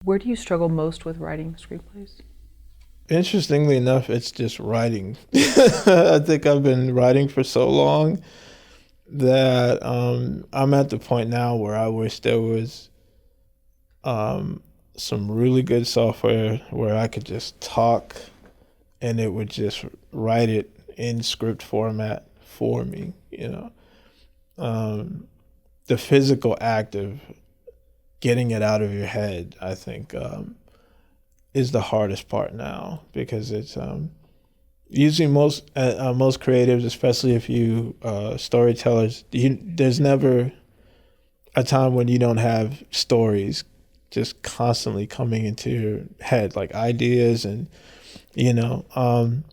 Where do you struggle most with writing screenplays? Interestingly enough, it's just writing. I think I've been writing for so long that I'm at the point now where I wish there was some really good software where I could just talk and it would just write it in script format for me, the physical act of getting it out of your head, I think, is the hardest part now, because it's usually most creatives, especially if you storytellers, there's never a time when you don't have stories just constantly coming into your head, like ideas, and and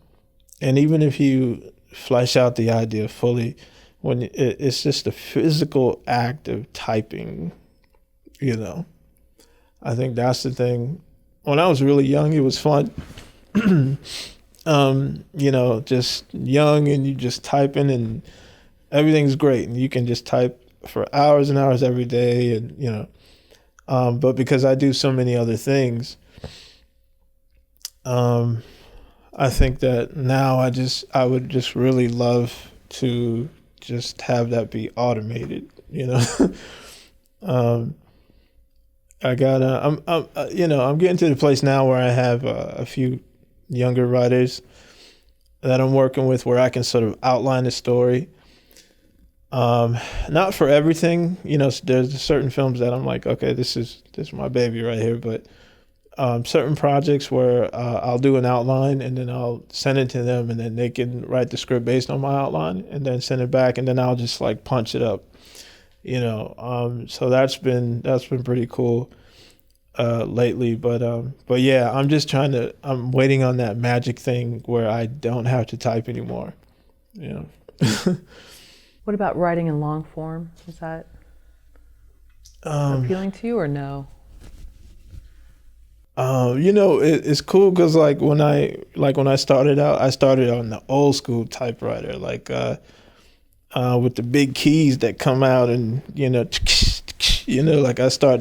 even if you flesh out the idea fully, when it's just the physical act of typing, I think that's the thing. When I was really young, it was fun. Just young and you just typing and everything's great and you can just type for hours and hours every day, and but because I do so many other things, I think that now I would just really love to just have that be automated, I'm getting to the place now where I have a few younger writers that I'm working with where I can sort of outline the story. Not for everything, there's certain films that I'm like, okay, this is my baby right here, but certain projects where I'll do an outline and then I'll send it to them and then they can write the script based on my outline and then send it back and then I'll just like punch it up, so that's been pretty cool lately, but yeah, I'm waiting on that magic thing where I don't have to type anymore. What about writing in long form? Is that appealing to you or no? It's cool because when I started out, I started on the old school typewriter, with the big keys that come out and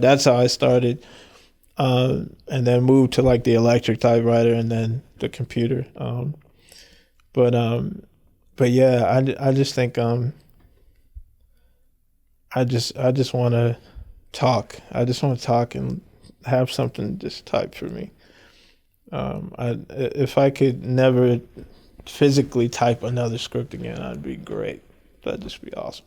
that's how I started, and then moved to the electric typewriter and then the computer. But yeah, I just think I just want to talk. I just want to talk and have something just typed for me. If I could never physically type another script again, I'd be great. That'd just be awesome.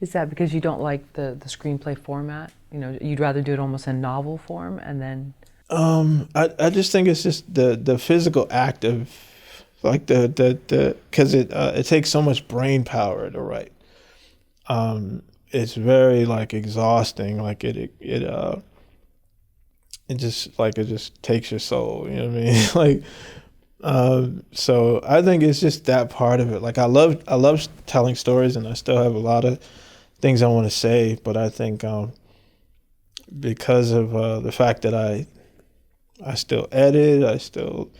Is that because you don't like the screenplay format? You'd rather do it almost in novel form and then... I just think it's just the physical act of because it takes so much brain power to write. It's very exhausting. It just takes your soul. You know what I mean? So I think it's just that part of it. I love telling stories, and I still have a lot of things I want to say. But I think because of the fact that I still edit, I still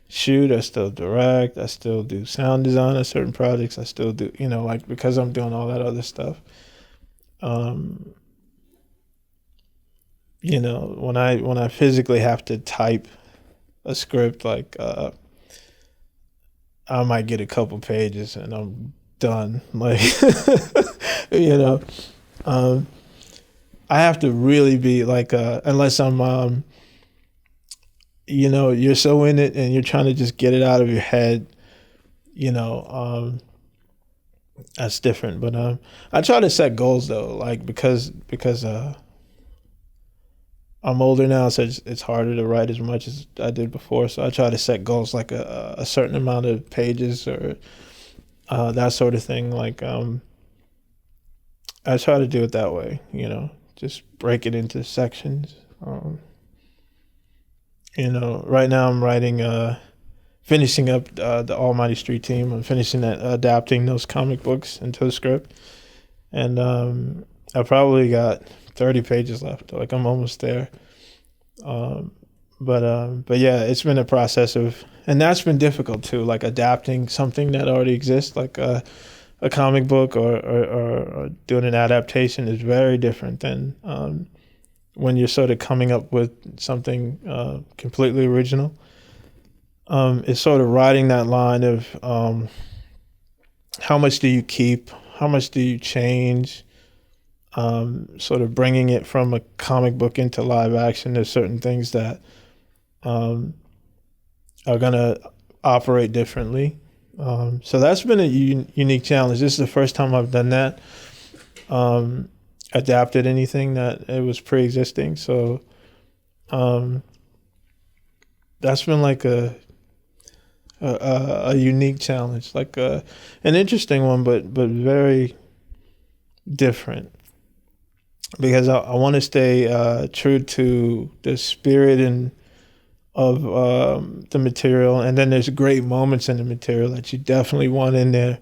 shoot, I still direct, I still do sound design on certain projects, I still do, because I'm doing all that other stuff. When I physically have to type a script, I might get a couple pages and I'm done. I have to really be unless I'm, you're so in it and you're trying to just get it out of your head, that's different. But I try to set goals though, because I'm older now, so it's harder to write as much as I did before. So I try to set goals a certain amount of pages or that sort of thing. I try to do it that way, just break it into sections. Right now I'm writing, finishing up the Almighty Street Team. I'm finishing adapting those comic books into the script. And I probably got 30 pages left. I'm almost there. But yeah, it's been a process and that's been difficult too, adapting something that already exists, a comic book or doing an adaptation is very different than when you're sort of coming up with something completely original. It's sort of riding that line of how much do you keep, how much do you change, sort of bringing it from a comic book into live action. There's certain things that are going to operate differently. So that's been a unique challenge. This is the first time I've done that, adapted anything that it was pre-existing. So that's been like a unique challenge, like an interesting one, but very different, because I want to stay true to the spirit of the material, and then there's great moments in the material that you definitely want in there,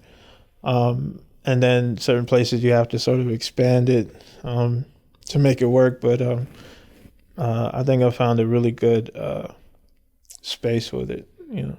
and then certain places you have to sort of expand it to make it work. But I think I found a really good space with it, you know.